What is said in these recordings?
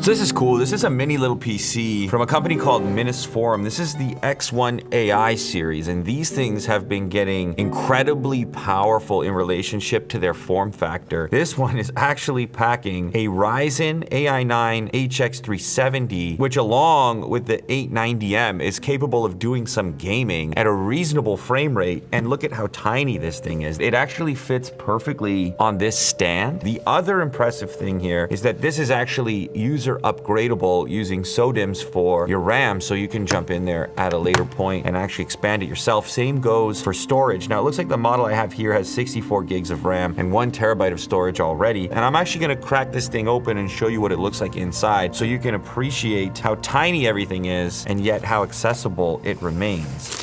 So this is cool. This is a mini little PC from a company called Minus Forum. This is the X1 AI series, and these things have been getting incredibly powerful in relationship to their form factor. This one is actually packing a Ryzen AI9 HX370, which along with the 890M is capable of doing some gaming at a reasonable frame rate. And look at how tiny this thing is. It actually fits perfectly on this stand. The other impressive thing here is that this is actually user upgradable using SODIMMs for your RAM, so you can jump in there at a later point and actually expand it yourself. Same goes for storage. Now it looks like the model I have here has 64 gigs of RAM and 1 terabyte of storage already. And I'm actually gonna crack this thing open and show you what it looks like inside so you can appreciate how tiny everything is and yet how accessible it remains.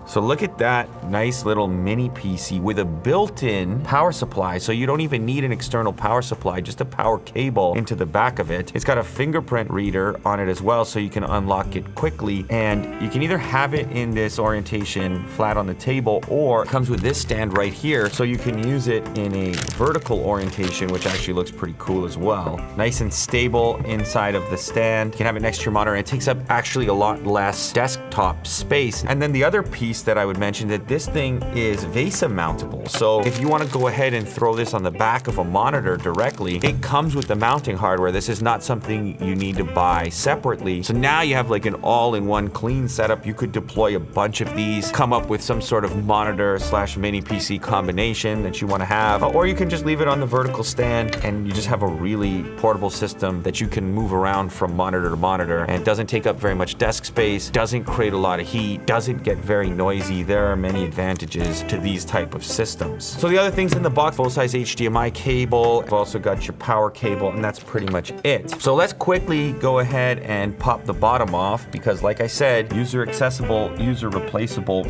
So look at that nice little mini PC with a built-in power supply. So you don't even need an external power supply, just a power cable into the back of it. It's got a fingerprint reader on it as well, so you can unlock it quickly. And you can either have it in this orientation flat on the table, or it comes with this stand right here, so you can use it in a vertical orientation, which actually looks pretty cool as well. Nice and stable inside of the stand. You can have it next to your monitor, and it takes up actually a lot less desktop space. And then the other piece that I would mention, that this thing is VESA mountable. So if you want to go ahead and throw this on the back of a monitor directly, it comes with the mounting hardware. This is not something you need to buy separately. So now you have like an all-in-one clean setup. You could deploy a bunch of these, come up with some sort of monitor slash mini PC combination that you want to have, or you can just leave it on the vertical stand and you just have a really portable system that you can move around from monitor to monitor, and it doesn't take up very much desk space, doesn't create a lot of heat, doesn't get very noisy. There are many advantages to these type of systems. So the other things in the box: full-size HDMI cable. I've also got your power cable, and that's pretty much it. So let's quickly go ahead and pop the bottom off, because like I said, user accessible, user replaceable.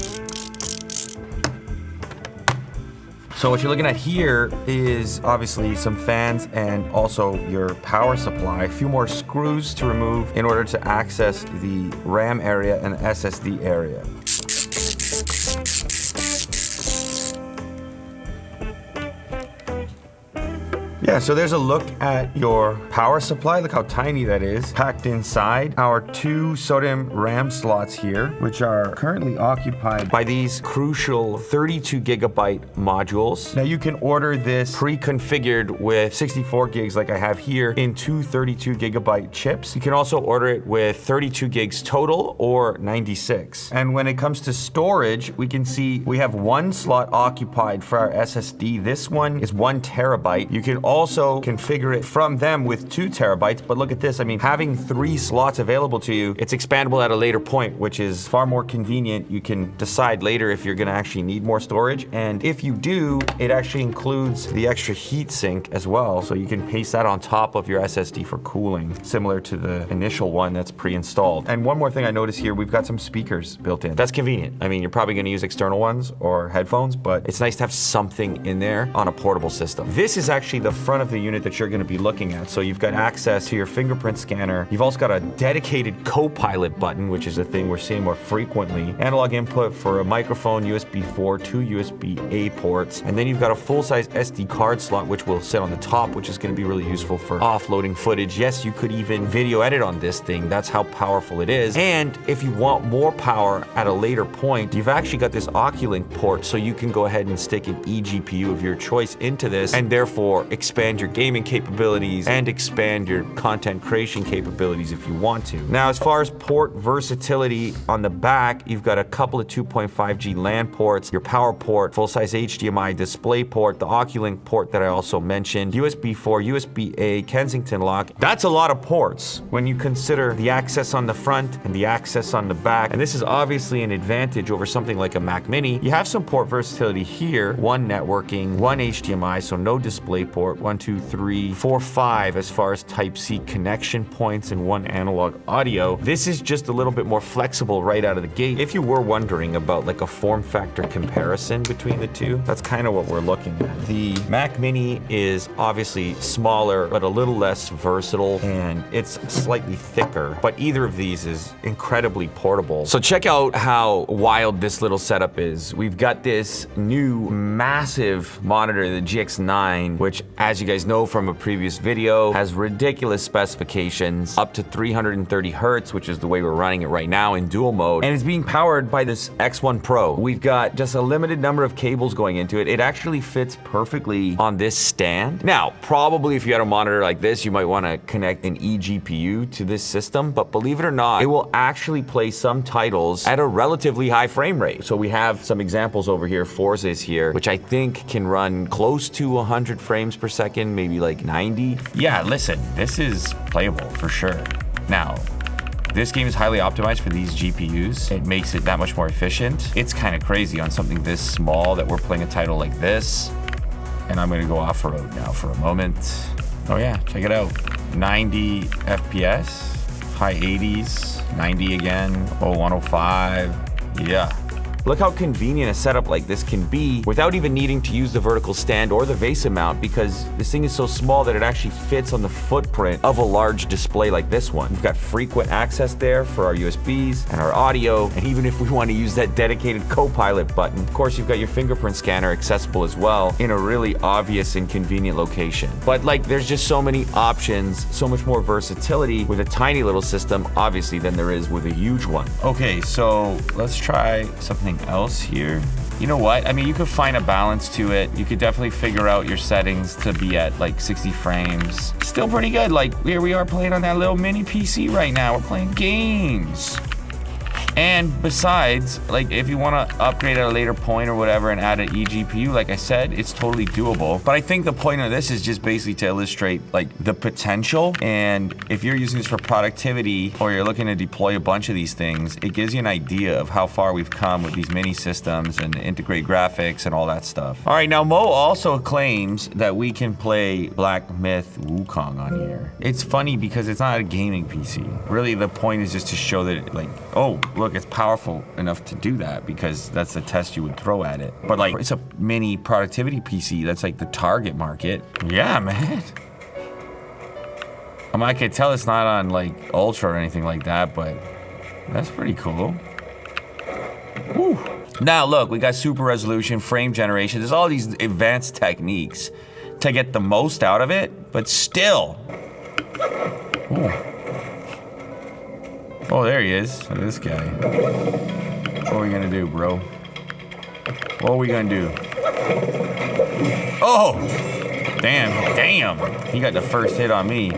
So what you're looking at here is obviously some fans and also your power supply. A few more screws to remove in order to access the RAM area and SSD area. Yeah, so there's a look at your power supply. Look how tiny that is. Packed inside our 2 SODIMM RAM slots here, which are currently occupied by these crucial 32 gigabyte modules. Now you can order this pre-configured with 64 gigs like I have here in 2 32 gigabyte chips. You can also order it with 32 gigs total or 96. And when it comes to storage, we can see we have 1 slot occupied for our SSD. This one is 1 terabyte. You can also configure it from them with 2 terabytes, but look at this. I mean, having 3 slots available to you, it's expandable at a later point, which is far more convenient. You can decide later if you're gonna actually need more storage, and if you do, it actually includes the extra heat sink as well, so you can paste that on top of your SSD for cooling, similar to the initial one that's pre-installed. And one more thing I noticed here, we've got some speakers built in. That's convenient. I mean, you're probably gonna use external ones or headphones, but it's nice to have something in there on a portable system. This is actually the front of the unit that you're going to be looking at. So you've got access to your fingerprint scanner. You've also got a dedicated co-pilot button, which is a thing we're seeing more frequently. Analog input for a microphone, USB 4, 2 USB-A ports. And then you've got a full-size SD card slot, which will sit on the top, which is going to be really useful for offloading footage. Yes, you could even video edit on this thing. That's how powerful it is. And if you want more power at a later point, you've actually got this Oculink port, so you can go ahead and stick an eGPU of your choice into this, and therefore expand your gaming capabilities and expand your content creation capabilities if you want to. Now, as far as port versatility, on the back, you've got a couple of 2.5G LAN ports, your power port, full-size HDMI display port, the Oculink port that I also mentioned, USB 4, USB-A, Kensington lock. That's a lot of ports when you consider the access on the front and the access on the back. And this is obviously an advantage over something like a Mac Mini. You have some port versatility here, 1 networking, 1 HDMI, so no display port, 1, 2, 3, 4, 5 as far as Type-C connection points, and 1 analog audio. This is just a little bit more flexible right out of the gate. If you were wondering about like a form factor comparison between the two, that's kind of what we're looking at. The Mac Mini is obviously smaller, but a little less versatile, and it's slightly thicker, but either of these is incredibly portable. So check out how wild this little setup is. We've got this new massive monitor, the GX9, which, as as you guys know from a previous video, has ridiculous specifications, up to 330 hertz, which is the way we're running it right now in dual mode, and it's being powered by this X1 Pro. We've got just a limited number of cables going into it. It actually fits perfectly on this stand. Now, probably if you had a monitor like this, you might want to connect an eGPU to this system, but believe it or not, it will actually play some titles at a relatively high frame rate. So we have some examples over here. Forza is here, which I think can run close to 100 frames per second, maybe like 90. Yeah, listen, this is playable for sure. Now, this game is highly optimized for these GPUs. It makes it that much more efficient. It's kind of crazy on something this small that we're playing a title like this. And I'm gonna go off-road now for a moment. Oh yeah, check it out. 90 FPS, high 80s, 90 again, 105, yeah. Look how convenient a setup like this can be without even needing to use the vertical stand or the VESA mount, because this thing is so small that it actually fits on the footprint of a large display like this one. We've got frequent access there for our USBs and our audio, and even if we want to use that dedicated co-pilot button, of course you've got your fingerprint scanner accessible as well in a really obvious and convenient location. But like, there's just so many options, so much more versatility with a tiny little system, obviously, than there is with a huge one. Okay, so let's try something else here. You know what? I mean, you could find a balance to it. You could definitely figure out your settings to be at like 60 frames. Still pretty good. Like, here we are playing on that little mini PC right now. We're playing games. And besides, like, if you want to upgrade at a later point or whatever and add an eGPU, like I said, it's totally doable. But I think the point of this is just basically to illustrate like the potential. And if you're using this for productivity or you're looking to deploy a bunch of these things, it gives you an idea of how far we've come with these mini systems and integrate graphics and all that stuff. All right, now Mo also claims that we can play Black Myth Wukong on here. It's funny because it's not a gaming PC. Really, the point is just to show that, like, oh, look, it's powerful enough to do that, because that's the test you would throw at it. But like, it's a mini productivity PC. That's like the target market. Yeah, man. I mean, I can tell it's not on like Ultra or anything like that, but that's pretty cool. Woo. Now look, we got super resolution, frame generation. There's all these advanced techniques to get the most out of it, but still. Ooh. Oh, there he is. Look at this guy. What are we gonna do, bro? What are we gonna do? Oh! Damn. He got the first hit on me.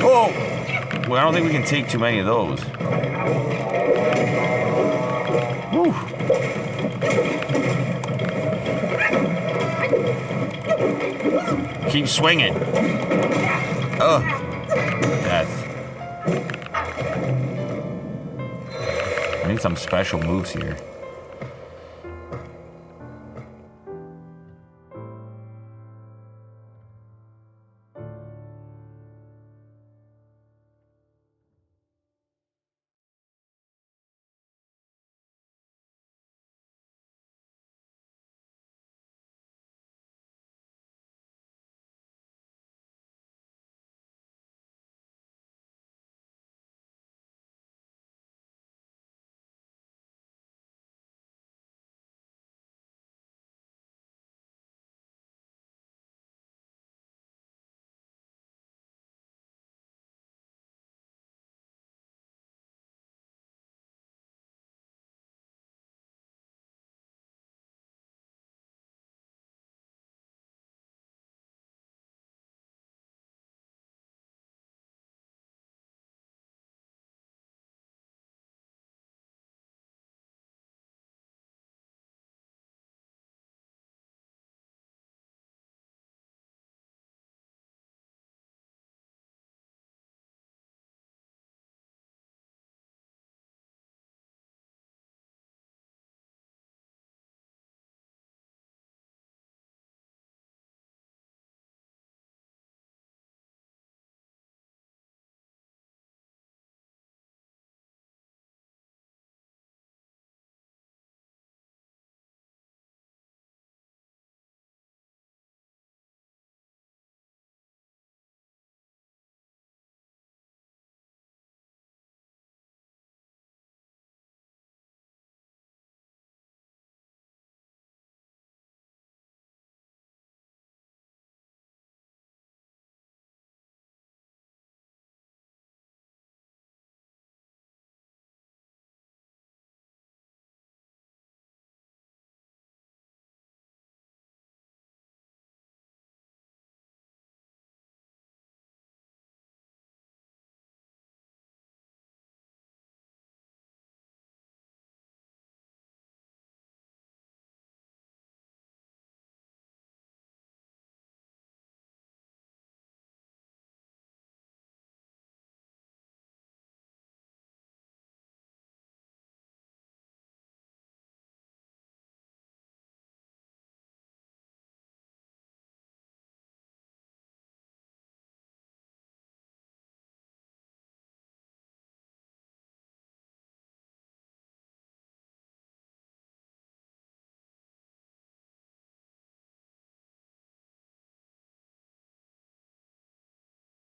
Oh! Well, I don't think we can take too many of those. Woo! Keep swinging. Ugh. Death. I need some special moves here.